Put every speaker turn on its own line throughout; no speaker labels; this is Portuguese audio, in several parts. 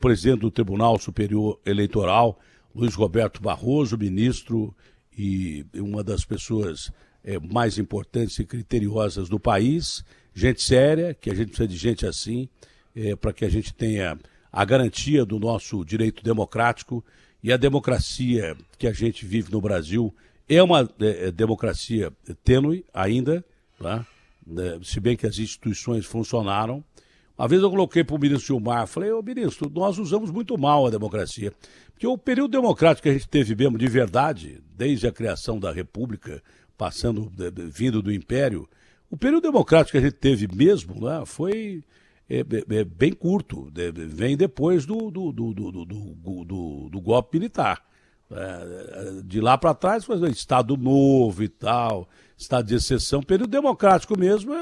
presidente do Tribunal Superior Eleitoral, Luiz Roberto Barroso, ministro e uma das pessoas mais importantes e criteriosas do país, gente séria, que a gente precisa de gente assim, para que a gente tenha a garantia do nosso direito democrático. E a democracia que a gente vive no Brasil é uma democracia tênue ainda, tá? Se bem que as instituições funcionaram. Uma vez eu coloquei para o ministro Gilmar, falei, ministro, nós usamos muito mal a democracia, porque o período democrático que a gente teve mesmo de verdade, desde a criação da República, vindo do Império, o período democrático que a gente teve mesmo, né, foi bem curto, vem depois do golpe militar. De lá para trás foi Estado Novo e tal, Estado de exceção, período democrático mesmo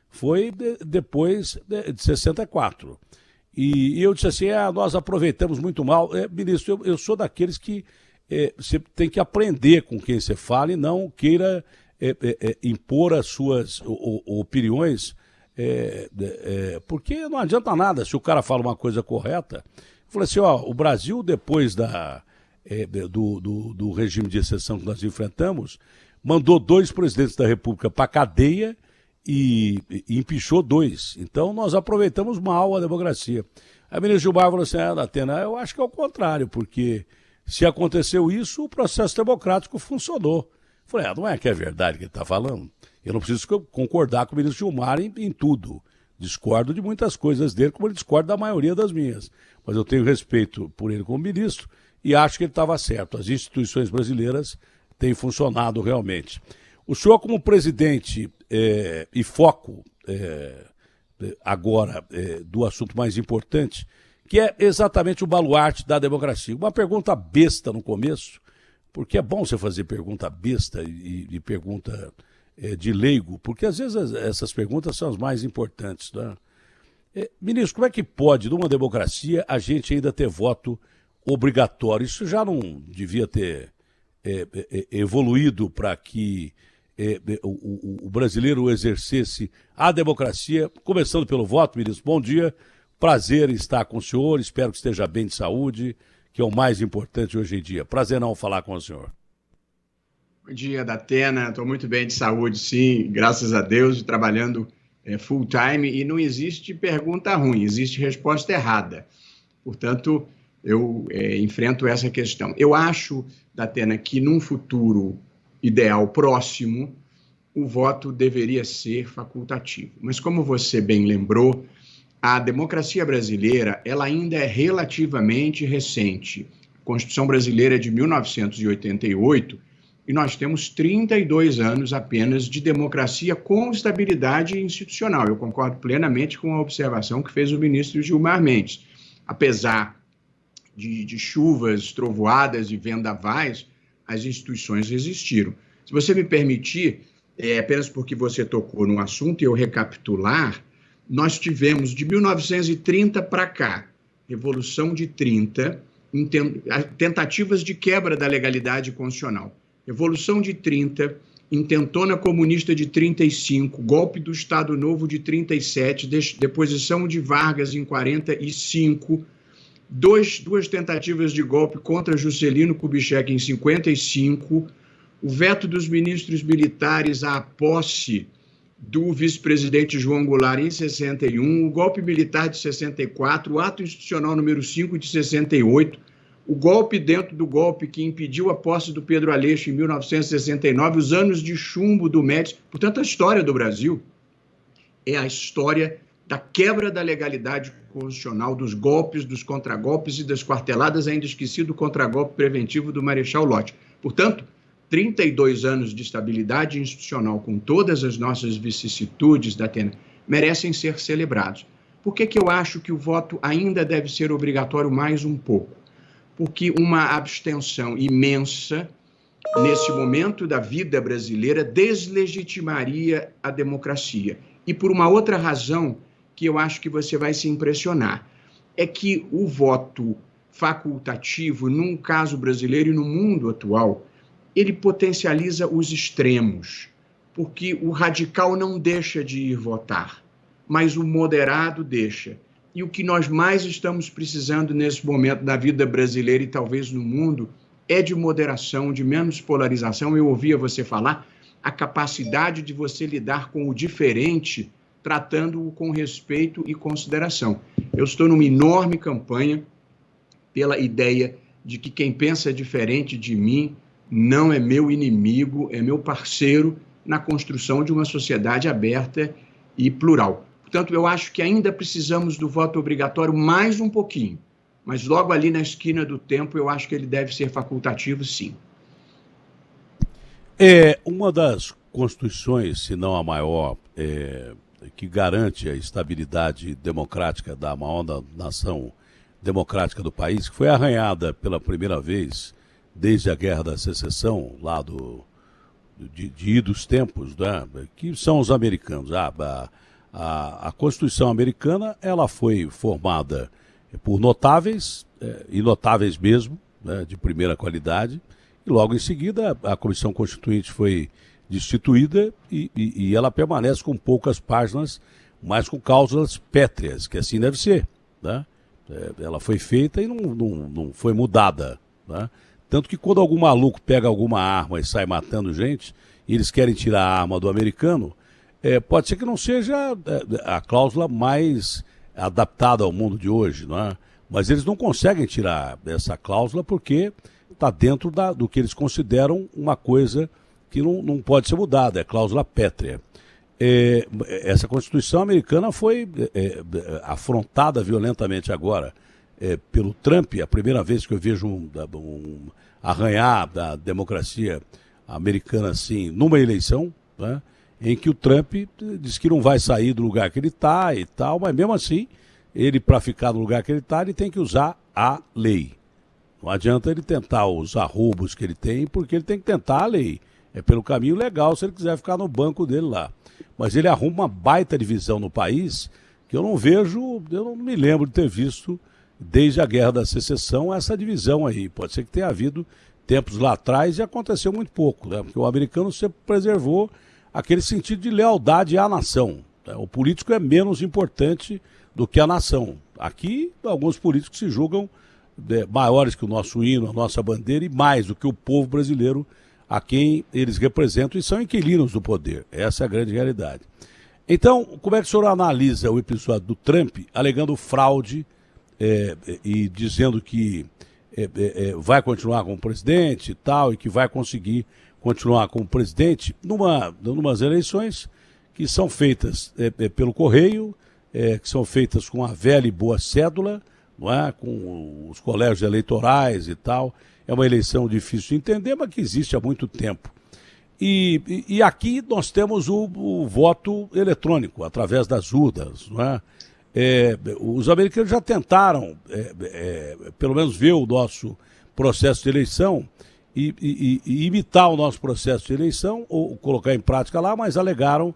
foi depois de 64. E eu disse assim, nós aproveitamos muito mal. Ministro, eu sou daqueles que você tem que aprender com quem você fala e não queira impor as suas opiniões, porque não adianta nada se o cara fala uma coisa correta. Eu falei assim, o Brasil, depois do regime de exceção que nós enfrentamos, mandou 2 presidentes da República para a cadeia e empichou 2. Então nós aproveitamos mal a democracia. Aí o ministro Gilmar falou assim, Datena, eu acho que é o contrário, porque se aconteceu isso, o processo democrático funcionou. Eu falei, não é que é verdade que ele está falando? Eu não preciso concordar com o ministro Gilmar em tudo. Discordo de muitas coisas dele, como ele discorda da maioria das minhas. Mas eu tenho respeito por ele como ministro e acho que ele estava certo. As instituições brasileiras têm funcionado realmente. O senhor, como presidente e foco agora do assunto mais importante, que é exatamente o baluarte da democracia. Uma pergunta besta no começo, porque é bom você fazer pergunta besta e pergunta de leigo, porque às vezes essas perguntas são as mais importantes, né? Ministro, como é que pode, numa democracia, a gente ainda ter voto obrigatório? Isso já não devia ter evoluído para que o brasileiro exercesse a democracia, começando pelo voto. Ministro, bom dia, prazer em estar com o senhor, espero que esteja bem de saúde, que é o mais importante hoje em dia. Prazer não falar com o senhor.
Bom dia, Datena, estou muito bem de saúde, sim, graças a Deus, trabalhando full time, e não existe pergunta ruim, existe resposta errada. Portanto, eu enfrento essa questão. Eu acho, Datena, que num futuro ideal próximo, o voto deveria ser facultativo. Mas como você bem lembrou, a democracia brasileira ela ainda é relativamente recente. A Constituição brasileira é de 1988 e nós temos 32 anos apenas de democracia com estabilidade institucional. Eu concordo plenamente com a observação que fez o ministro Gilmar Mendes. Apesar de chuvas, trovoadas e vendavais, as instituições resistiram. Se você me permitir, apenas porque você tocou no assunto, eu recapitular, nós tivemos de 1930 para cá, Revolução de 30, tentativas de quebra da legalidade constitucional. Revolução de 30, intentona comunista de 35, golpe do Estado Novo de 37, deposição de Vargas em 45, duas tentativas de golpe contra Juscelino Kubitschek em 55, o veto dos ministros militares à posse do vice-presidente João Goulart em 61, o golpe militar de 64, o ato institucional número 5 de 68, o golpe dentro do golpe que impediu a posse do Pedro Aleixo em 1969, os anos de chumbo do Médici. Portanto, a história do Brasil é a história da quebra da legalidade constitucional, dos golpes, dos contragolpes e das quarteladas, ainda esquecido o contragolpe preventivo do Marechal Lott. Portanto, 32 anos de estabilidade institucional com todas as nossas vicissitudes, Datena, merecem ser celebrados. Por que eu acho que o voto ainda deve ser obrigatório mais um pouco? Porque uma abstenção imensa, nesse momento da vida brasileira, deslegitimaria a democracia. E por uma outra razão que eu acho que você vai se impressionar, é que o voto facultativo, num caso brasileiro e no mundo atual, ele potencializa os extremos, porque o radical não deixa de ir votar, mas o moderado deixa. E o que nós mais estamos precisando nesse momento da vida brasileira e talvez no mundo é de moderação, de menos polarização. Eu ouvia você falar a capacidade de você lidar com o diferente, tratando-o com respeito e consideração. Eu estou numa enorme campanha pela ideia de que quem pensa diferente de mim não é meu inimigo, é meu parceiro na construção de uma sociedade aberta e plural. Portanto, eu acho que ainda precisamos do voto obrigatório mais um pouquinho, mas logo ali na esquina do tempo eu acho que ele deve ser facultativo, sim.
É uma das constituições, se não a maior, que garante a estabilidade democrática da maior nação democrática do país, que foi arranhada pela primeira vez desde a Guerra da Secessão, lá de idos tempos, né, que são os americanos. A Constituição americana ela foi formada por notáveis, e notáveis mesmo, né, de primeira qualidade, e logo em seguida a Comissão Constituinte foi destituída e ela permanece com poucas páginas, mas com cláusulas pétreas, que assim deve ser, né? Ela foi feita e não foi mudada, né? Tanto que quando algum maluco pega alguma arma e sai matando gente, e eles querem tirar a arma do americano, pode ser que não seja a cláusula mais adaptada ao mundo de hoje, não é? Mas eles não conseguem tirar essa cláusula porque está dentro do que eles consideram uma coisa que não pode ser mudada, é cláusula pétrea. Essa Constituição americana foi afrontada violentamente agora pelo Trump, a primeira vez que eu vejo um arranhar da democracia americana assim, numa eleição, né, em que o Trump diz que não vai sair do lugar que ele está e tal, mas mesmo assim, ele, para ficar no lugar que ele está, ele tem que usar a lei. Não adianta ele tentar os arroubos que ele tem, porque ele tem que tentar a lei. É pelo caminho legal se ele quiser ficar no banco dele lá. Mas ele arruma uma baita divisão no país que eu não me lembro de ter visto desde a Guerra da Secessão essa divisão aí. Pode ser que tenha havido tempos lá atrás e aconteceu muito pouco, né? Porque o americano sempre preservou aquele sentido de lealdade à nação, né? O político é menos importante do que a nação. Aqui, alguns políticos se julgam maiores que o nosso hino, a nossa bandeira e mais do que o povo brasileiro a quem eles representam e são inquilinos do poder. Essa é a grande realidade. Então, como é que o senhor analisa o episódio do Trump alegando fraude e dizendo que vai continuar como presidente e tal, e que vai conseguir continuar como presidente numas eleições que são feitas pelo correio, que são feitas com a velha e boa cédula, não é? Com os colégios eleitorais e tal. É uma eleição difícil de entender, mas que existe há muito tempo. E aqui nós temos o voto eletrônico, através das urnas, não é? Os americanos já tentaram, pelo menos ver o nosso processo de eleição e imitar o nosso processo de eleição, ou colocar em prática lá, mas alegaram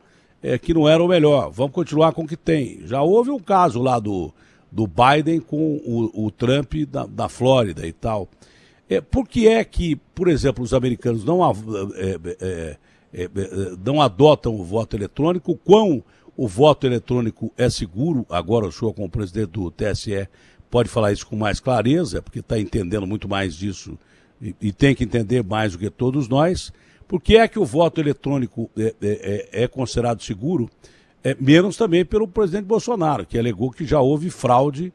que não era o melhor. Vamos continuar com o que tem. Já houve um caso lá do Biden com o Trump da Flórida e tal. Por que é que, por exemplo, os americanos não adotam o voto eletrônico? Quão o voto eletrônico é seguro? Agora o senhor, como presidente do TSE, pode falar isso com mais clareza, porque está entendendo muito mais disso e tem que entender mais do que todos nós. Por que é que o voto eletrônico é considerado seguro? Menos também pelo presidente Bolsonaro, que alegou que já houve fraude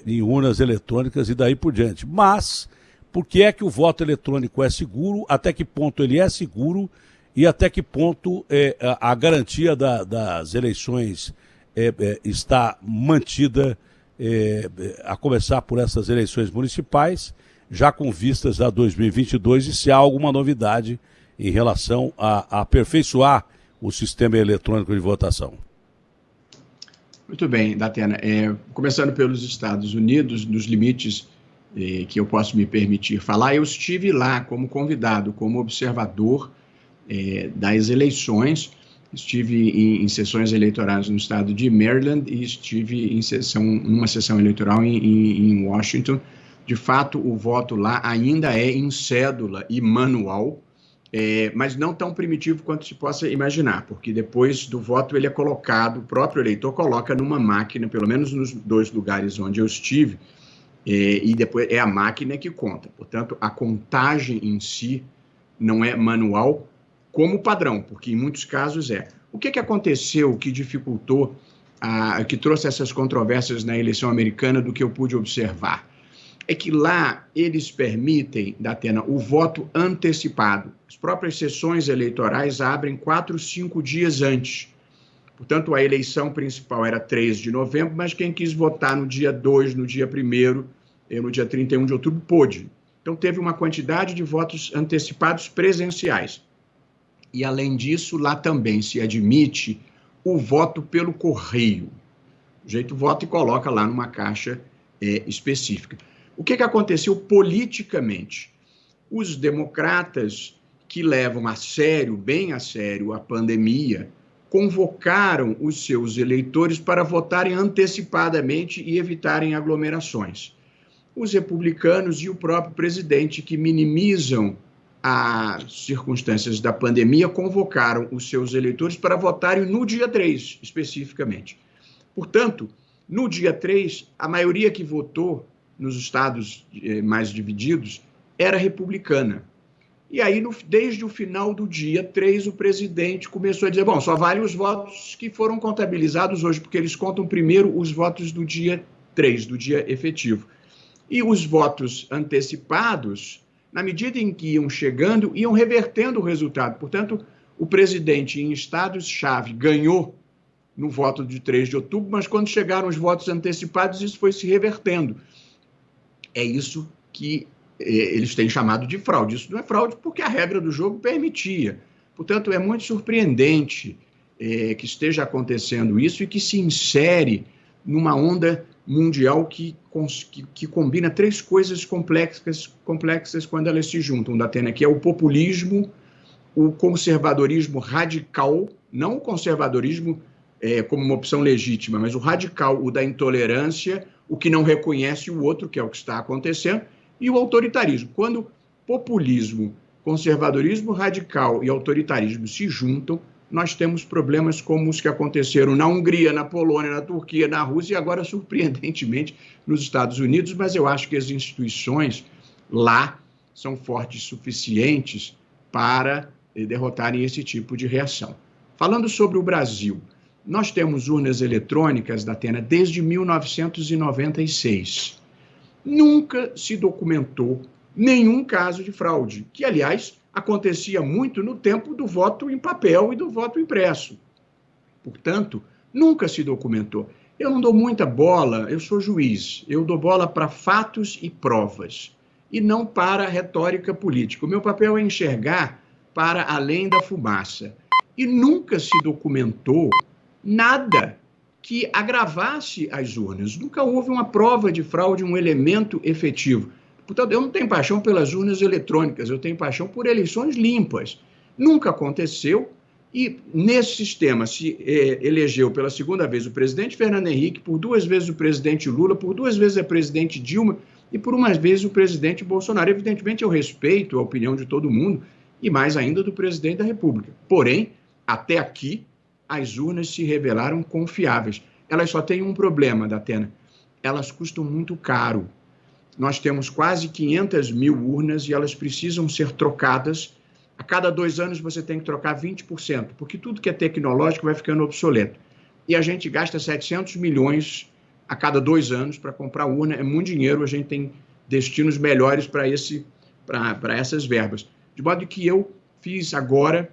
em urnas eletrônicas e daí por diante. Mas por que é que o voto eletrônico é seguro? Até que ponto ele é seguro? E até que ponto a garantia das eleições está mantida, a começar por essas eleições municipais, já com vistas a 2022, e se há alguma novidade em relação a aperfeiçoar o sistema eletrônico de votação?
Muito bem, Datena. Começando pelos Estados Unidos, nos limites que eu posso me permitir falar, eu estive lá como convidado, como observador das eleições. Estive em sessões eleitorais no estado de Maryland e estive numa sessão eleitoral em Washington. De fato, o voto lá ainda é em cédula e manual. mas não tão primitivo quanto se possa imaginar, porque depois do voto ele é colocado, o próprio eleitor coloca numa máquina, pelo menos nos 2 lugares onde eu estive, e depois é a máquina que conta. Portanto, a contagem em si não é manual como padrão, porque em muitos casos é. O que aconteceu que dificultou, que trouxe essas controvérsias na eleição americana do que eu pude observar? É que lá eles permitem, Datena, o voto antecipado. As próprias sessões eleitorais abrem 4, 5 dias antes. Portanto, a eleição principal era 3 de novembro, mas quem quis votar no dia 2, no dia 1º, no dia 31 de outubro, pôde. Então, teve uma quantidade de votos antecipados presenciais. E, além disso, lá também se admite o voto pelo correio. O jeito vota e coloca lá numa caixa específica. O que aconteceu politicamente? Os democratas, que levam a sério, bem a sério, a pandemia, convocaram os seus eleitores para votarem antecipadamente e evitarem aglomerações. Os republicanos e o próprio presidente, que minimizam as circunstâncias da pandemia, convocaram os seus eleitores para votarem no dia 3, especificamente. Portanto, no dia 3, a maioria que votou nos estados mais divididos era republicana. E aí, desde o final do dia 3, o presidente começou a dizer, bom, só vale os votos que foram contabilizados hoje, porque eles contam primeiro os votos do dia 3, do dia efetivo. E os votos antecipados, na medida em que iam chegando, iam revertendo o resultado. Portanto, o presidente em estados-chave ganhou no voto de 3 de outubro, mas quando chegaram os votos antecipados, isso foi se revertendo. É isso que eles têm chamado de fraude. Isso não é fraude porque a regra do jogo permitia. Portanto, é muito surpreendente que esteja acontecendo isso e que se insere numa onda mundial que combina 3 coisas complexas quando elas se juntam, Datena, que é o populismo, o conservadorismo radical, não o conservadorismo como uma opção legítima, mas o radical, o da intolerância, o que não reconhece o outro, que é o que está acontecendo, e o autoritarismo. Quando populismo, conservadorismo radical e autoritarismo se juntam, nós temos problemas como os que aconteceram na Hungria, na Polônia, na Turquia, na Rússia e agora, surpreendentemente, nos Estados Unidos, mas eu acho que as instituições lá são fortes suficientes para derrotarem esse tipo de reação. Falando sobre o Brasil, nós temos urnas eletrônicas, Datena, desde 1996. Nunca se documentou nenhum caso de fraude, que, aliás, acontecia muito no tempo do voto em papel e do voto impresso. Portanto, nunca se documentou. Eu não dou muita bola, eu sou juiz, eu dou bola para fatos e provas, e não para retórica política. O meu papel é enxergar para além da fumaça. E nunca se documentou nada que agravasse as urnas. Nunca houve uma prova de fraude, um elemento efetivo. Portanto, eu não tenho paixão pelas urnas eletrônicas, eu tenho paixão por eleições limpas. Nunca aconteceu, e nesse sistema se elegeu pela segunda vez o presidente Fernando Henrique, por 2 vezes o presidente Lula, por 2 vezes a presidente Dilma e por uma vez o presidente Bolsonaro. Evidentemente, eu respeito a opinião de todo mundo, e mais ainda do presidente da República. Porém, até aqui, as urnas se revelaram confiáveis. Elas só têm um problema, Datena. Elas custam muito caro. Nós temos quase 500 mil urnas e elas precisam ser trocadas. A cada 2 anos você tem que trocar 20%, porque tudo que é tecnológico vai ficando obsoleto. E a gente gasta 700 milhões a cada 2 anos para comprar urna. É muito dinheiro, a gente tem destinos melhores para essas verbas. De modo que eu fiz agora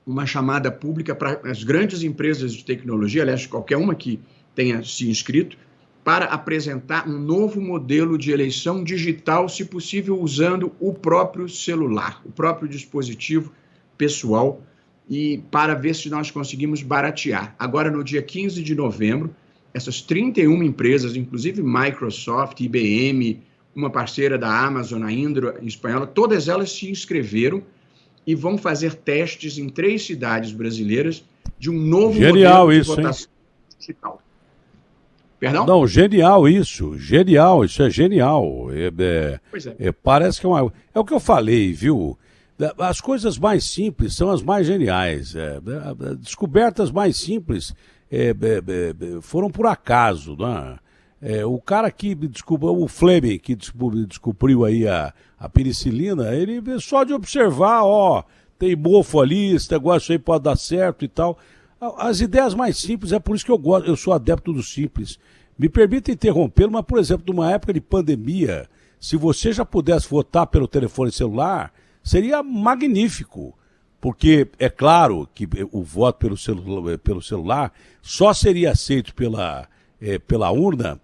uma chamada pública para as grandes empresas de tecnologia, aliás, qualquer uma que tenha se inscrito, para apresentar um novo modelo de eleição digital, se possível usando o próprio celular, o próprio dispositivo pessoal, e para ver se nós conseguimos baratear. Agora, no dia 15 de novembro, essas 31 empresas, inclusive Microsoft, IBM, uma parceira da Amazon, a Indra espanhola, todas elas se inscreveram e vão fazer testes em 3 cidades brasileiras de um novo modelo de votação digital. Perdão?
Não, genial, isso é genial. Parece que é o que eu falei, viu? as coisas mais simples são as mais geniais. Descobertas mais simples foram por acaso, né? O cara que descobriu, o Fleming, que descobriu aí a penicilina, ele só de observar, tem mofo ali, esse negócio aí pode dar certo e tal. As ideias mais simples, é por isso que eu sou adepto do simples. Me permita interrompê-lo, mas, por exemplo, numa época de pandemia, se você já pudesse votar pelo telefone celular, seria magnífico. Porque é claro que o voto pelo celular só seria aceito pela urna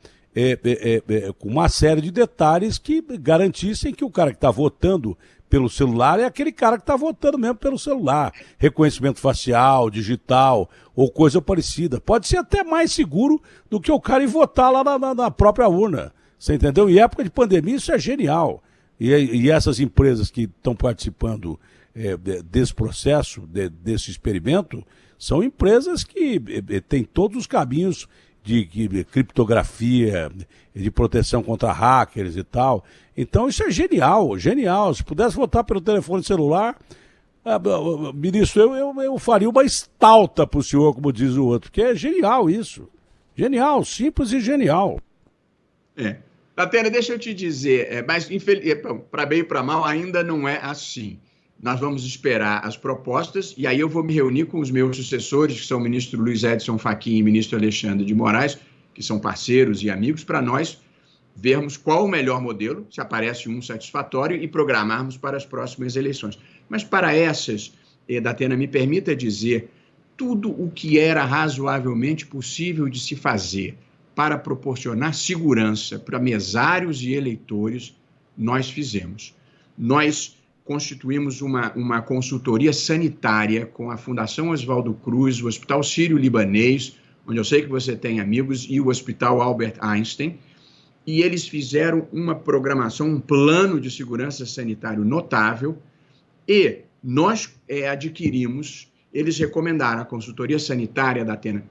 com uma série de detalhes que garantissem que o cara que está votando pelo celular é aquele cara que está votando mesmo pelo celular. Reconhecimento facial, digital ou coisa parecida. Pode ser até mais seguro do que o cara ir votar lá na própria urna. Você entendeu? Em época de pandemia isso é genial. E essas empresas que estão participando desse processo, desse experimento, são empresas que têm todos os caminhos de criptografia, de proteção contra hackers e tal. Então isso é genial, genial. Se pudesse votar pelo telefone celular, ministro, eu faria uma estalta para o senhor, como diz o outro, porque é genial isso. Genial, simples e genial.
Datena, deixa eu te dizer, mas para bem e para mal ainda não é assim. Nós vamos esperar as propostas e aí eu vou me reunir com os meus sucessores, que são o ministro Luiz Edson Fachin e o ministro Alexandre de Moraes, que são parceiros e amigos, para nós vermos qual o melhor modelo, se aparece um satisfatório, e programarmos para as próximas eleições. Mas para essas, Datena, me permita dizer, tudo o que era razoavelmente possível de se fazer para proporcionar segurança para mesários e eleitores, nós fizemos. Nós constituímos uma consultoria sanitária com a Fundação Oswaldo Cruz, o Hospital Sírio-Libanês, onde eu sei que você tem amigos, e o Hospital Albert Einstein, e eles fizeram uma programação, um plano de segurança sanitário notável, e nós adquirimos, eles recomendaram a consultoria sanitária da Atena,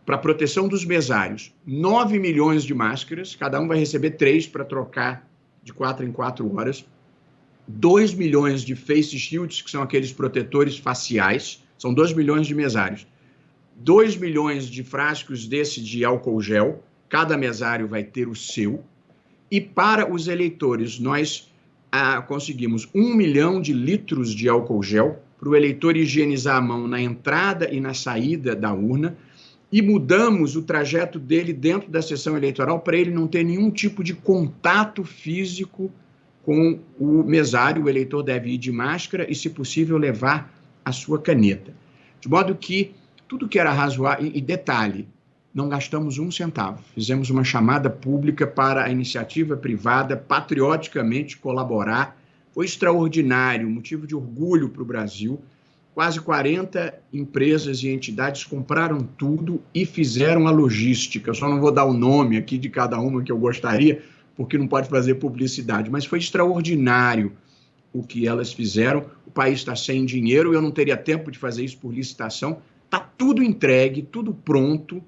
para proteção dos mesários, 9 milhões de máscaras, cada um vai receber 3 para trocar de 4 em 4 horas, 2 milhões de face shields, que são aqueles protetores faciais, são 2 milhões de mesários, 2 milhões de frascos de álcool gel, cada mesário vai ter o seu, e para os eleitores nós conseguimos 1 milhão de litros de álcool gel para o eleitor higienizar a mão na entrada e na saída da urna, e mudamos o trajeto dele dentro da sessão eleitoral para ele não ter nenhum tipo de contato físico com o mesário. O eleitor deve ir de máscara e, se possível, levar a sua caneta. De modo que tudo que era razoável... E detalhe, não gastamos um centavo. Fizemos uma chamada pública para a iniciativa privada patrioticamente colaborar. Foi extraordinário, motivo de orgulho para o Brasil. Quase 40 empresas e entidades compraram tudo e fizeram a logística. Eu só não vou dar o nome aqui de cada uma que eu gostaria, porque não pode fazer publicidade, mas foi extraordinário o que elas fizeram. O país está sem dinheiro, eu não teria tempo de fazer isso por licitação. Está tudo entregue, tudo pronto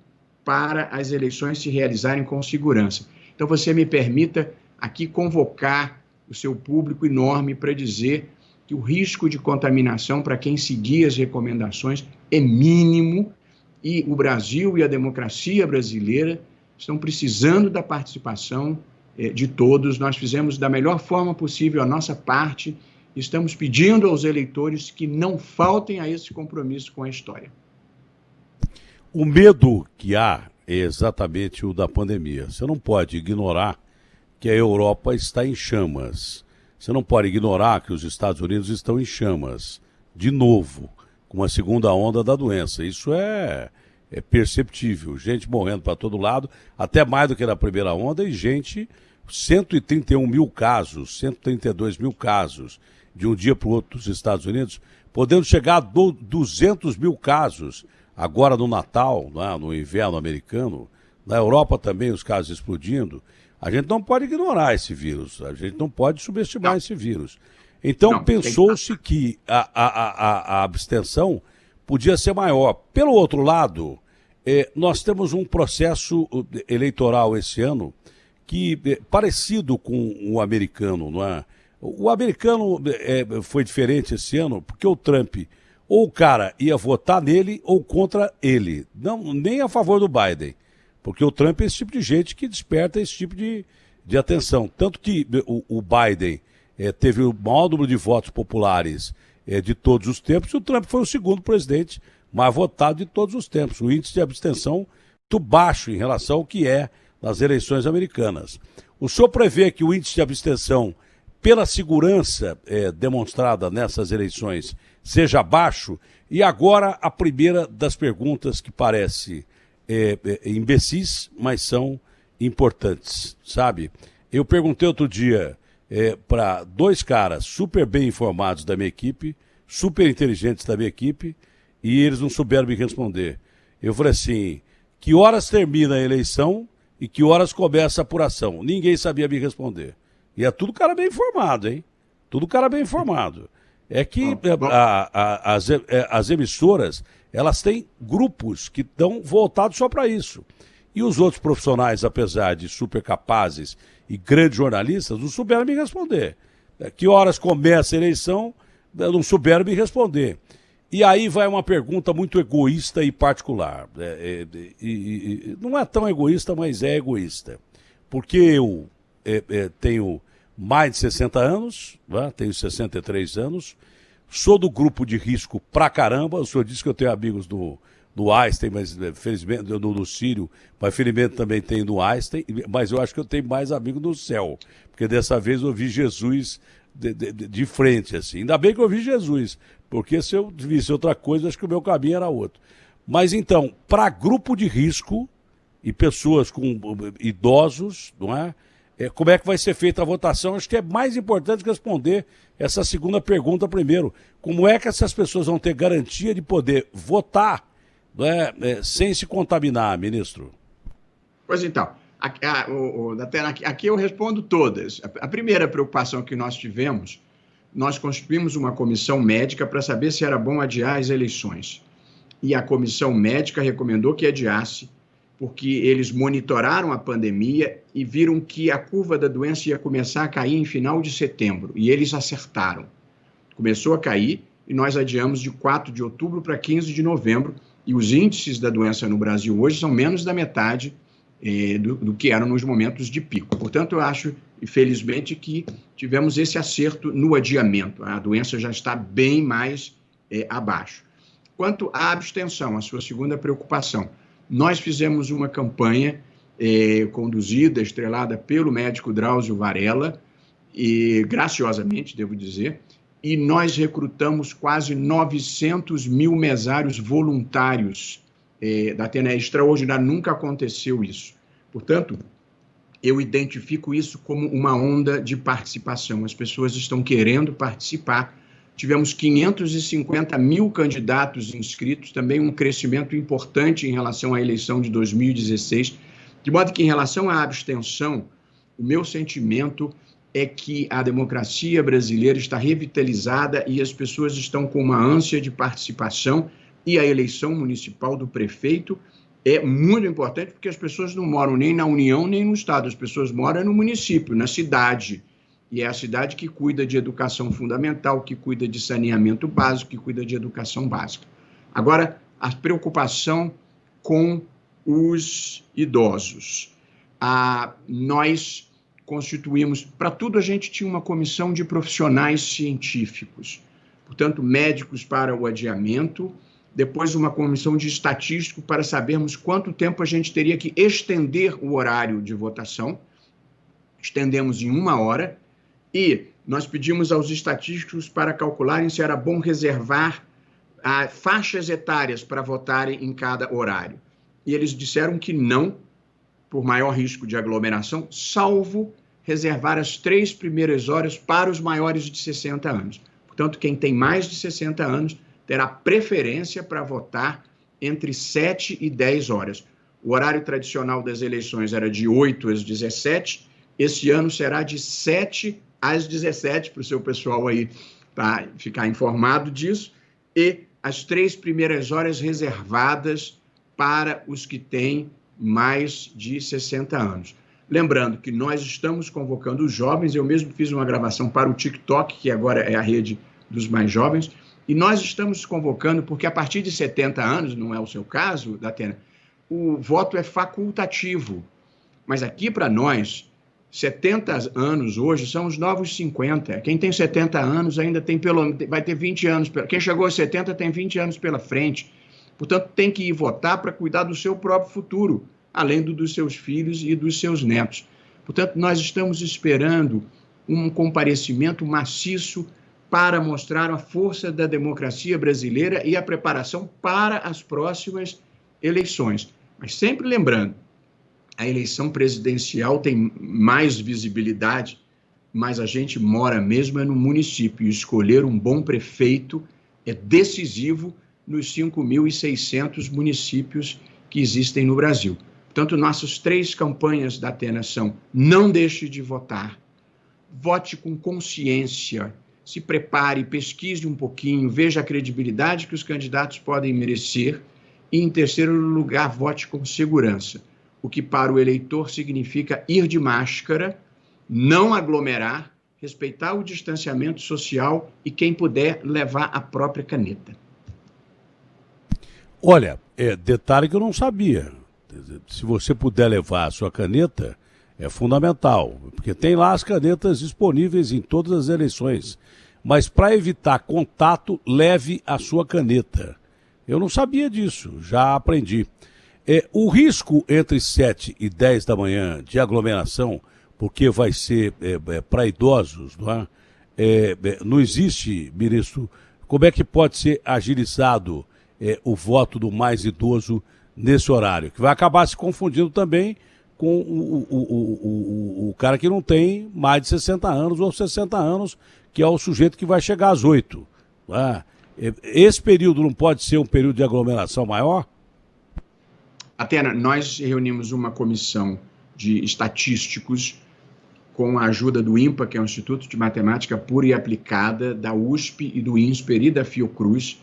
para as eleições se realizarem com segurança. Então, você me permita aqui convocar o seu público enorme para dizer que o risco de contaminação para quem seguir as recomendações é mínimo e o Brasil e a democracia brasileira estão precisando da participação de todos. Nós fizemos da melhor forma possível a nossa parte e estamos pedindo aos eleitores que não faltem a esse compromisso com a história.
O medo que há é exatamente o da pandemia. Você não pode ignorar que a Europa está em chamas. Você não pode ignorar que os Estados Unidos estão em chamas, de novo, com uma segunda onda da doença. Isso é perceptível. Gente morrendo para todo lado, até mais do que na primeira onda, e gente, 131 mil casos, 132 mil casos, de um dia para o outro dos Estados Unidos, podendo chegar a 200 mil casos, agora no Natal, no inverno americano, na Europa também os casos explodindo. A gente não pode ignorar esse vírus, a gente não pode subestimar esse vírus. Então pensou-se que a abstenção podia ser maior. Pelo outro lado, nós temos um processo eleitoral esse ano que, parecido com o americano, não é? O americano foi diferente esse ano, porque o Trump, ou o cara ia votar nele ou contra ele, não, nem a favor do Biden, porque o Trump é esse tipo de gente que desperta esse tipo de atenção. Tanto que o Biden teve o maior número de votos populares de todos os tempos, e o Trump foi o segundo presidente mais votado de todos os tempos. O índice de abstenção muito baixo em relação ao que é nas eleições americanas. O senhor prevê que o índice de abstenção, pela segurança demonstrada nessas eleições, seja baixo? E agora a primeira das perguntas que parece imbecis, mas são importantes, sabe? Eu perguntei outro dia para dois caras super bem informados da minha equipe, super inteligentes da minha equipe, e eles não souberam me responder. Eu falei assim, que horas termina a eleição e que horas começa a apuração? Ninguém sabia me responder. E é tudo cara bem informado, hein? Tudo cara bem informado. É que as emissoras, elas têm grupos que estão voltados só para isso. E os outros profissionais, apesar de super capazes e grandes jornalistas, não souberam me responder. Que horas começa a eleição, não souberam me responder. E aí vai uma pergunta muito egoísta e particular. Não é tão egoísta, mas é egoísta. Porque eu tenho mais de 60 anos, né? Tenho 63 anos, sou do grupo de risco pra caramba. O senhor disse que eu tenho amigos do Einstein, mas felizmente do Sírio, mas felizmente também tenho do Einstein, mas eu acho que eu tenho mais amigos no céu, porque dessa vez eu vi Jesus de frente, assim. Ainda bem que eu vi Jesus, porque se eu visse outra coisa, acho que o meu caminho era outro. Mas então, para grupo de risco e pessoas com idosos, não é? Como é que vai ser feita a votação? Acho que é mais importante responder essa segunda pergunta primeiro. Como é que essas pessoas vão ter garantia de poder votar, não é, sem se contaminar, ministro?
Pois então, aqui eu respondo todas. A primeira preocupação que nós tivemos, nós constituímos uma comissão médica para saber se era bom adiar as eleições. E a comissão médica recomendou que adiasse, porque eles monitoraram a pandemia e viram que a curva da doença ia começar a cair em final de setembro. E eles acertaram. Começou a cair e nós adiamos de 4 de outubro para 15 de novembro. E os índices da doença no Brasil hoje são menos da metade do que eram nos momentos de pico. Portanto, eu acho, infelizmente, que tivemos esse acerto no adiamento. A doença já está bem mais abaixo. Quanto à abstenção, a sua segunda preocupação, nós fizemos uma campanha conduzida, estrelada pelo médico Drauzio Varella, e graciosamente, devo dizer, e nós recrutamos quase 900 mil mesários voluntários da Atena. É extraordinário, nunca aconteceu isso. Portanto, eu identifico isso como uma onda de participação. As pessoas estão querendo participar. Tivemos 550 mil candidatos inscritos, também um crescimento importante em relação à eleição de 2016, de modo que, em relação à abstenção, o meu sentimento é que a democracia brasileira está revitalizada e as pessoas estão com uma ânsia de participação, e a eleição municipal do prefeito é muito importante, porque as pessoas não moram nem na União nem no Estado, as pessoas moram no município, na cidade. E é a cidade que cuida de educação fundamental, que cuida de saneamento básico, que cuida de educação básica. Agora, a preocupação com os idosos. Nós constituímos, para tudo a gente tinha uma comissão de profissionais científicos, portanto, médicos para o adiamento, depois uma comissão de estatístico para sabermos quanto tempo a gente teria que estender o horário de votação. Estendemos em 1 hora, e nós pedimos aos estatísticos para calcularem se era bom reservar faixas etárias para votarem em cada horário. E eles disseram que não, por maior risco de aglomeração, salvo reservar as 3 primeiras horas para os maiores de 60 anos. Portanto, quem tem mais de 60 anos terá preferência para votar entre 7 e 10 horas. O horário tradicional das eleições era de 8 às 17, esse ano será de 7 às 17, para o seu pessoal aí ficar informado disso, e as 3 primeiras horas reservadas para os que têm mais de 60 anos. Lembrando que nós estamos convocando os jovens, eu mesmo fiz uma gravação para o TikTok, que agora é a rede dos mais jovens, e nós estamos convocando, porque a partir de 70 anos, não é o seu caso, Datena, o voto é facultativo. Mas aqui para nós, 70 anos hoje são os novos 50. Quem tem 70 anos ainda vai ter 20 anos. Quem chegou aos 70 tem 20 anos pela frente. Portanto, tem que ir votar para cuidar do seu próprio futuro, além dos seus filhos e dos seus netos. Portanto, nós estamos esperando um comparecimento maciço para mostrar a força da democracia brasileira e a preparação para as próximas eleições. Mas sempre lembrando, a eleição presidencial tem mais visibilidade, mas a gente mora mesmo no município, e escolher um bom prefeito é decisivo nos 5.600 municípios que existem no Brasil. Portanto, nossas 3 campanhas da Atena são: não deixe de votar, vote com consciência, se prepare, pesquise um pouquinho, veja a credibilidade que os candidatos podem merecer e, em terceiro lugar, vote com segurança, o que para o eleitor significa ir de máscara, não aglomerar, respeitar o distanciamento social e, quem puder, levar a própria caneta.
Olha, detalhe que eu não sabia. Se você puder levar a sua caneta, é fundamental, porque tem lá as canetas disponíveis em todas as eleições. Mas para evitar contato, leve a sua caneta. Eu não sabia disso, já aprendi. O risco entre 7 e 10 da manhã de aglomeração, porque vai ser para idosos, não é? Não existe, ministro. Como é que pode ser agilizado o voto do mais idoso nesse horário? Que vai acabar se confundindo também com o cara que não tem mais de 60 anos ou 60 anos, que é o sujeito que vai chegar às 8. Não é? Esse período não pode ser um período de aglomeração maior?
Atena, nós reunimos uma comissão de estatísticos com a ajuda do INPA, que é o Instituto de Matemática Pura e Aplicada, da USP e do INSPER e da Fiocruz,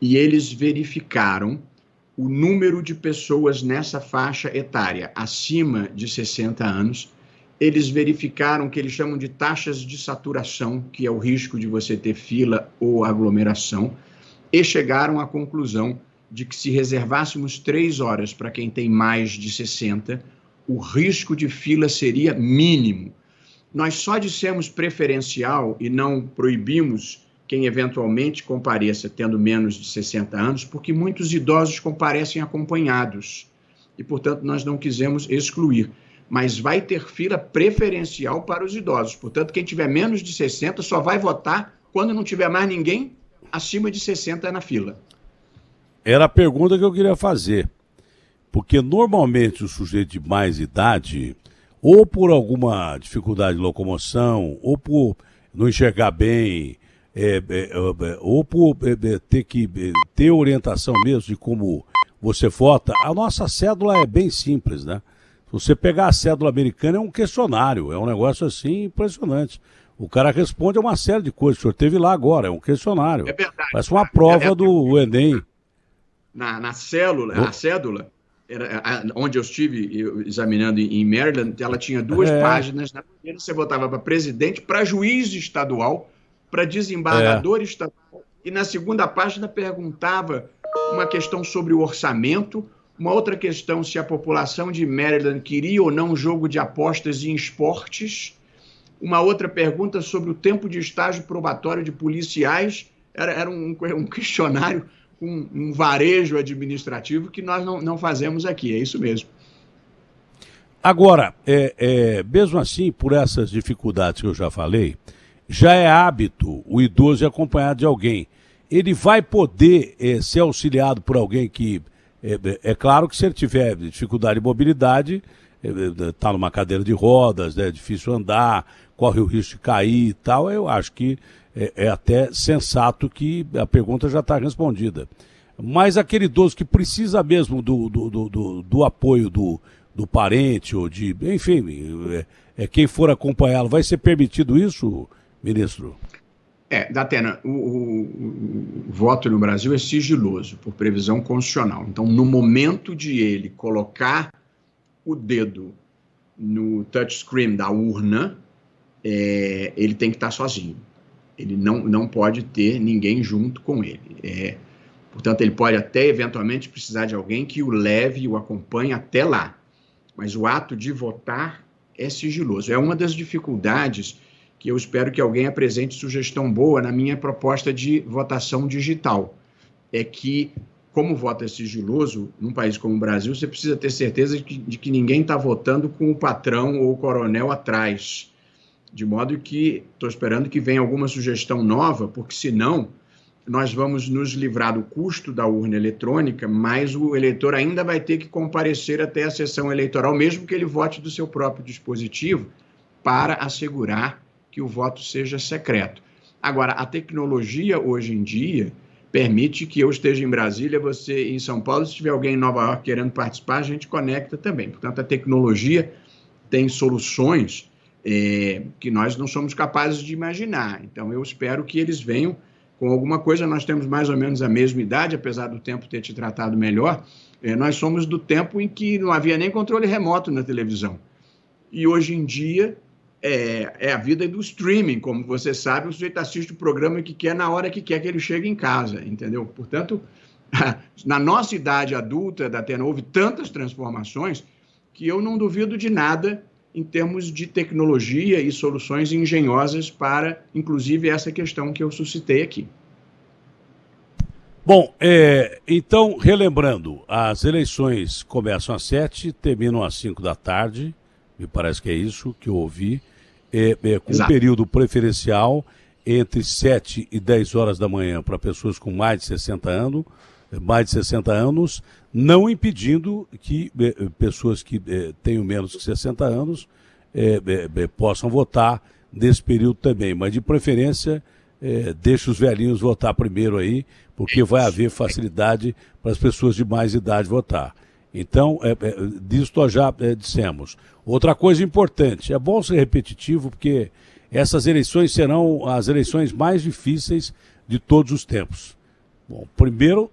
e eles verificaram o número de pessoas nessa faixa etária, acima de 60 anos. Eles verificaram o que eles chamam de taxas de saturação, que é o risco de você ter fila ou aglomeração, e chegaram à conclusão de que, se reservássemos 3 horas para quem tem mais de 60, o risco de fila seria mínimo. Nós só dissemos preferencial e não proibimos quem eventualmente compareça tendo menos de 60 anos, porque muitos idosos comparecem acompanhados e, portanto, nós não quisemos excluir. Mas vai ter fila preferencial para os idosos. Portanto, quem tiver menos de 60 só vai votar quando não tiver mais ninguém acima de 60 na fila.
Era a pergunta que eu queria fazer. Porque normalmente o sujeito de mais idade, ou por alguma dificuldade de locomoção, ou por não enxergar bem, ou por ter que ter orientação mesmo de como você vota, a nossa cédula é bem simples, né? Se você pegar a cédula americana, é um questionário, é um negócio assim impressionante. O cara responde a uma série de coisas. O senhor esteve lá agora, é um questionário. É verdade. Parece uma prova do Enem.
Na célula, a cédula, onde eu estive examinando em Maryland, ela tinha 2 páginas. Na primeira você votava para presidente, para juiz estadual, para desembargador estadual, e na segunda página perguntava uma questão sobre o orçamento, uma outra questão se a população de Maryland queria ou não jogo de apostas em esportes, uma outra pergunta sobre o tempo de estágio probatório de policiais. Era um questionário com um varejo administrativo que nós não fazemos aqui, é isso mesmo.
Agora, mesmo assim, por essas dificuldades que eu já falei, já é hábito o idoso ir acompanhado de alguém. Ele vai poder ser auxiliado por alguém que... É claro que se ele tiver dificuldade de mobilidade, está numa cadeira de rodas, é difícil andar, corre o risco de cair e tal, eu acho que é até sensato que a pergunta já está respondida. Mas aquele idoso que precisa mesmo do apoio do parente, ou de, enfim, quem for acompanhá-lo, vai ser permitido isso, ministro?
Datena, o voto no Brasil é sigiloso, por previsão constitucional. Então, no momento de ele colocar o dedo no touchscreen da urna, ele tem que estar sozinho. Ele não pode ter ninguém junto com ele. Portanto, ele pode até, eventualmente, precisar de alguém que o leve e o acompanhe até lá. Mas o ato de votar é sigiloso. É uma das dificuldades que eu espero que alguém apresente sugestão boa na minha proposta de votação digital. É que, como o voto é sigiloso, num país como o Brasil, você precisa ter certeza de que ninguém está votando com o patrão ou o coronel atrás. De modo que estou esperando que venha alguma sugestão nova, porque senão nós vamos nos livrar do custo da urna eletrônica, mas o eleitor ainda vai ter que comparecer até a sessão eleitoral, mesmo que ele vote do seu próprio dispositivo, para assegurar que o voto seja secreto. Agora, a tecnologia hoje em dia permite que eu esteja em Brasília, você em São Paulo, se tiver alguém em Nova York querendo participar, a gente conecta também. Portanto, a tecnologia tem soluções que nós não somos capazes de imaginar. Então, eu espero que eles venham com alguma coisa. Nós temos mais ou menos a mesma idade, apesar do tempo ter te tratado melhor. Nós somos do tempo em que não havia nem controle remoto na televisão. E hoje em dia é a vida do streaming, como você sabe, o sujeito assiste o programa que quer na hora que quer que ele chegue em casa, entendeu? Portanto, na nossa idade adulta, Datena, houve tantas transformações que eu não duvido de nada em termos de tecnologia e soluções engenhosas para, inclusive, essa questão que eu suscitei aqui.
Bom, então, relembrando, as eleições começam às 7, terminam às 5 da tarde, me parece que é isso que eu ouvi, com um período preferencial entre 7 e 10 horas da manhã para pessoas com mais de 60 anos, não impedindo que pessoas que tenham menos de 60 anos possam votar nesse período também, mas de preferência deixa os velhinhos votar primeiro aí, porque vai haver facilidade para as pessoas de mais idade votar. Então, disso nós já dissemos. Outra coisa importante, é bom ser repetitivo, porque essas eleições serão as eleições mais difíceis de todos os tempos. Bom, primeiro,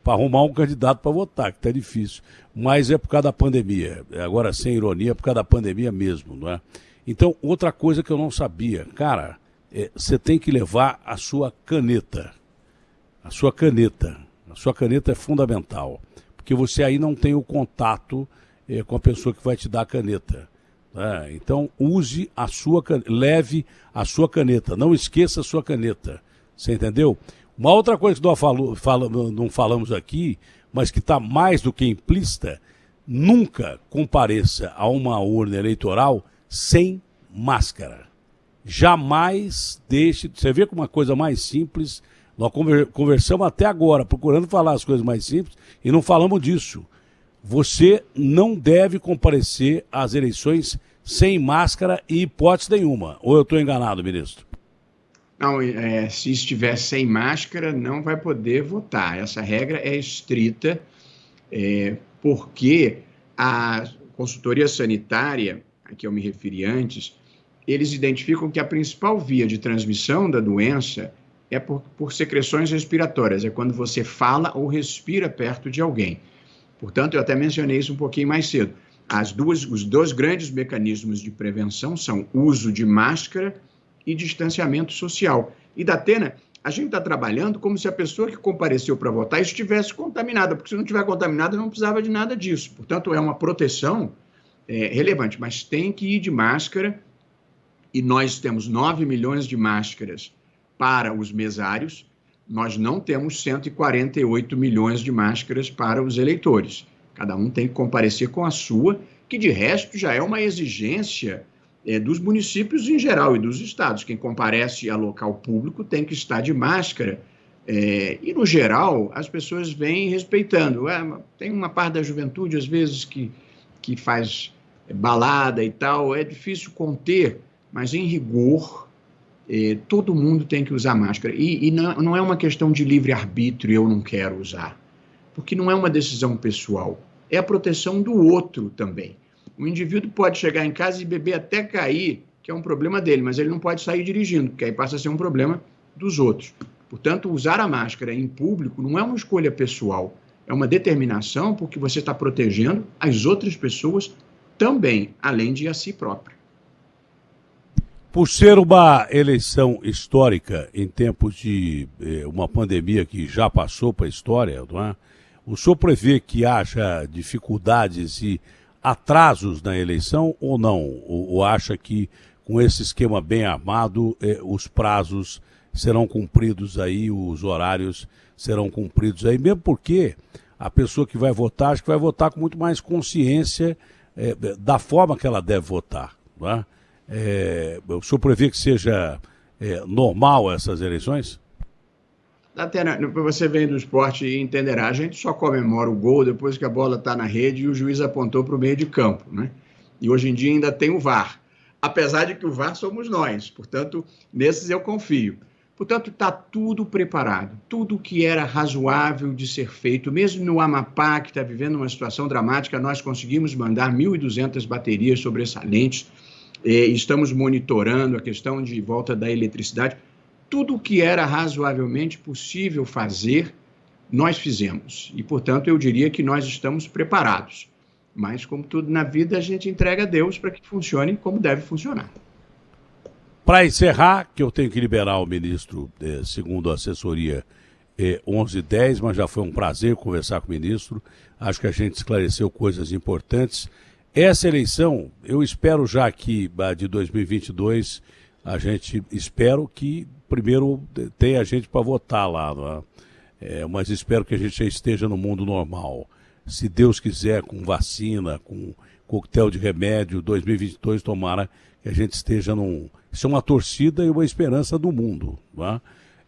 para arrumar um candidato para votar, que está difícil, mas é por causa da pandemia. Agora, sem ironia, é por causa da pandemia mesmo, não é? Então, outra coisa que eu não sabia, cara, você tem que levar a sua caneta. A sua caneta é fundamental, porque você aí não tem o contato com a pessoa que vai te dar a caneta. Né? Então, use a sua caneta, leve a sua caneta, não esqueça a sua caneta. Você entendeu? Uma outra coisa que nós não falamos aqui, mas que está mais do que implícita, nunca compareça a uma urna eleitoral sem máscara. Jamais deixe... Você vê como uma coisa mais simples, nós conversamos até agora, procurando falar as coisas mais simples, e não falamos disso. Você não deve comparecer às eleições sem máscara em hipótese nenhuma. Ou eu estou enganado, ministro?
Não, se estiver sem máscara, não vai poder votar. Essa regra é estrita, porque a consultoria sanitária, a que eu me referi antes, eles identificam que a principal via de transmissão da doença é por secreções respiratórias, é quando você fala ou respira perto de alguém. Portanto, eu até mencionei isso um pouquinho mais cedo. Os dois grandes mecanismos de prevenção são uso de máscara e distanciamento social. E, Datena, a gente está trabalhando como se a pessoa que compareceu para votar estivesse contaminada, porque se não estiver contaminada, não precisava de nada disso. Portanto, é uma proteção relevante, mas tem que ir de máscara, e nós temos 9 milhões de máscaras para os mesários, nós não temos 148 milhões de máscaras para os eleitores. Cada um tem que comparecer com a sua, que de resto já é uma exigência dos municípios em geral e dos estados. Quem comparece a local público tem que estar de máscara. E, no geral, as pessoas vêm respeitando. Tem uma parte da juventude, às vezes, que faz balada e tal. É difícil conter, mas, em rigor, todo mundo tem que usar máscara. E não é uma questão de livre-arbítrio, eu não quero usar. Porque não é uma decisão pessoal. É a proteção do outro também. O indivíduo pode chegar em casa e beber até cair, que é um problema dele, mas ele não pode sair dirigindo, porque aí passa a ser um problema dos outros. Portanto, usar a máscara em público não é uma escolha pessoal, é uma determinação porque você está protegendo as outras pessoas também, além de a si próprio.
Por ser uma eleição histórica em tempos de uma pandemia que já passou para a história, não é? O senhor prevê que haja dificuldades e atrasos na eleição ou não? Ou acha que com esse esquema bem armado os prazos serão cumpridos aí, os horários serão cumpridos aí, mesmo porque a pessoa que vai votar, acho que vai votar com muito mais consciência da forma que ela deve votar, não é? O senhor prevê que seja normal essas eleições?
Até você vem do esporte e entenderá, a gente só comemora o gol depois que a bola está na rede e o juiz apontou para o meio de campo, né? E hoje em dia ainda tem o VAR, apesar de que o VAR somos nós, portanto, nesses eu confio. Portanto, está tudo preparado, tudo que era razoável de ser feito, mesmo no Amapá, que está vivendo uma situação dramática, nós conseguimos mandar 1.200 baterias sobressalentes. Estamos monitorando a questão de volta da eletricidade. Tudo o que era razoavelmente possível fazer, nós fizemos. E, portanto, eu diria que nós estamos preparados. Mas, como tudo na vida, a gente entrega a Deus para que funcione como deve funcionar.
Para encerrar, que eu tenho que liberar o ministro, segundo a assessoria 11h10, mas já foi um prazer conversar com o ministro. Acho que a gente esclareceu coisas importantes. Essa eleição, eu espero já que de 2022, a gente espero que primeiro tenha gente para votar lá, não é? Mas espero que a gente já esteja no mundo normal. Se Deus quiser, com vacina, com coquetel de remédio, 2022, tomara que a gente esteja num... Isso é uma torcida e uma esperança do mundo, não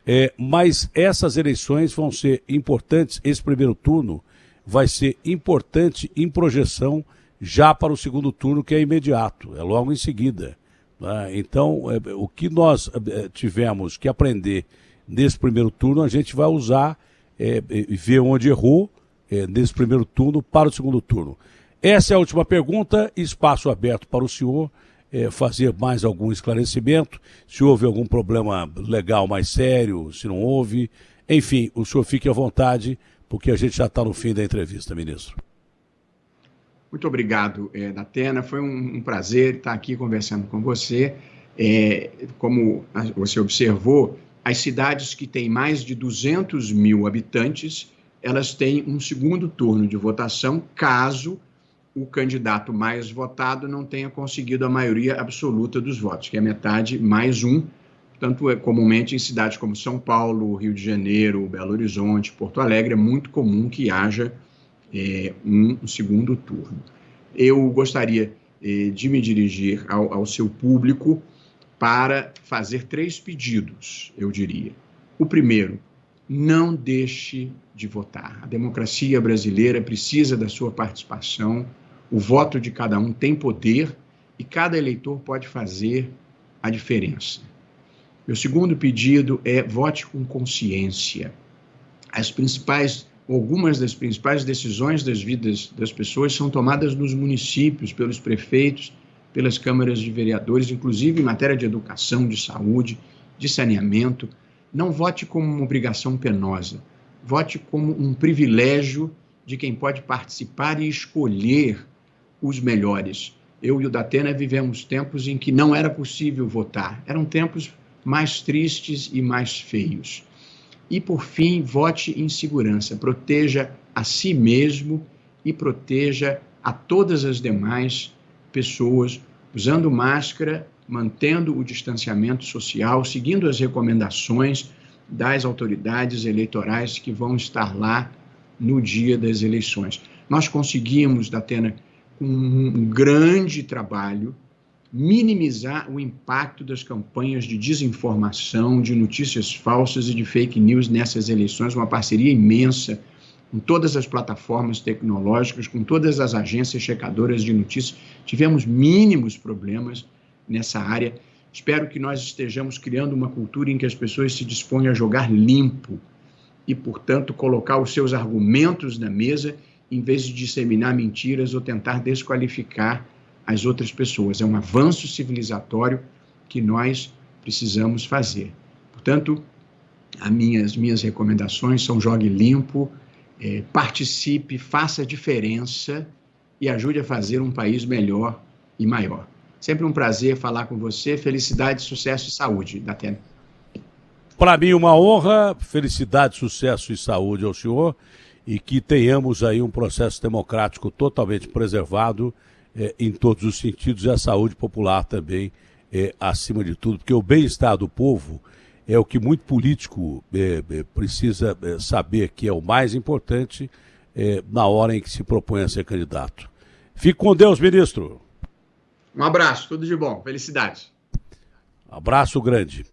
é? Mas essas eleições vão ser importantes, esse primeiro turno vai ser importante em projeção já para o segundo turno, que é imediato, é logo em seguida. Né? Então, o que nós tivemos que aprender nesse primeiro turno, a gente vai usar e ver onde errou nesse primeiro turno para o segundo turno. Essa é a última pergunta, espaço aberto para o senhor fazer mais algum esclarecimento, se houve algum problema legal mais sério, se não houve. Enfim, o senhor fique à vontade, porque a gente já está no fim da entrevista, ministro.
Muito obrigado, Datena. Foi um prazer estar aqui conversando com você. Como você observou, as cidades que têm mais de 200 mil habitantes, elas têm um segundo turno de votação, caso o candidato mais votado não tenha conseguido a maioria absoluta dos votos, que é metade mais um. Portanto, comumente em cidades como São Paulo, Rio de Janeiro, Belo Horizonte, Porto Alegre, é muito comum que haja um segundo turno. Eu gostaria de me dirigir ao seu público para fazer 3 pedidos, eu diria. O primeiro, não deixe de votar. A democracia brasileira precisa da sua participação, o voto de cada um tem poder e cada eleitor pode fazer a diferença. Meu segundo pedido é vote com consciência. Algumas das principais decisões das vidas das pessoas são tomadas nos municípios, pelos prefeitos, pelas câmaras de vereadores, inclusive em matéria de educação, de saúde, de saneamento. Não vote como uma obrigação penosa, vote como um privilégio de quem pode participar e escolher os melhores. Eu e o Datena vivemos tempos em que não era possível votar, eram tempos mais tristes e mais feios. E, por fim, vote em segurança, proteja a si mesmo e proteja a todas as demais pessoas, usando máscara, mantendo o distanciamento social, seguindo as recomendações das autoridades eleitorais que vão estar lá no dia das eleições. Nós conseguimos, Datena, com um grande trabalho, minimizar o impacto das campanhas de desinformação, de notícias falsas e de fake news nessas eleições, uma parceria imensa com todas as plataformas tecnológicas, com todas as agências checadoras de notícias. Tivemos mínimos problemas nessa área. Espero que nós estejamos criando uma cultura em que as pessoas se disponham a jogar limpo e, portanto, colocar os seus argumentos na mesa, em vez de disseminar mentiras ou tentar desqualificar as outras pessoas. É um avanço civilizatório que nós precisamos fazer. Portanto, as minhas recomendações são jogue limpo, participe, faça a diferença e ajude a fazer um país melhor e maior. Sempre um prazer falar com você. Felicidade, sucesso e saúde, Datena.
Para mim, uma honra. Felicidade, sucesso e saúde ao senhor. E que tenhamos aí um processo democrático totalmente preservado em todos os sentidos, e a saúde popular também acima de tudo, porque o bem-estar do povo é o que muito político precisa saber que é o mais importante na hora em que se propõe a ser candidato. Fique com Deus, ministro.
Um abraço, tudo de bom, felicidade.
Abraço grande.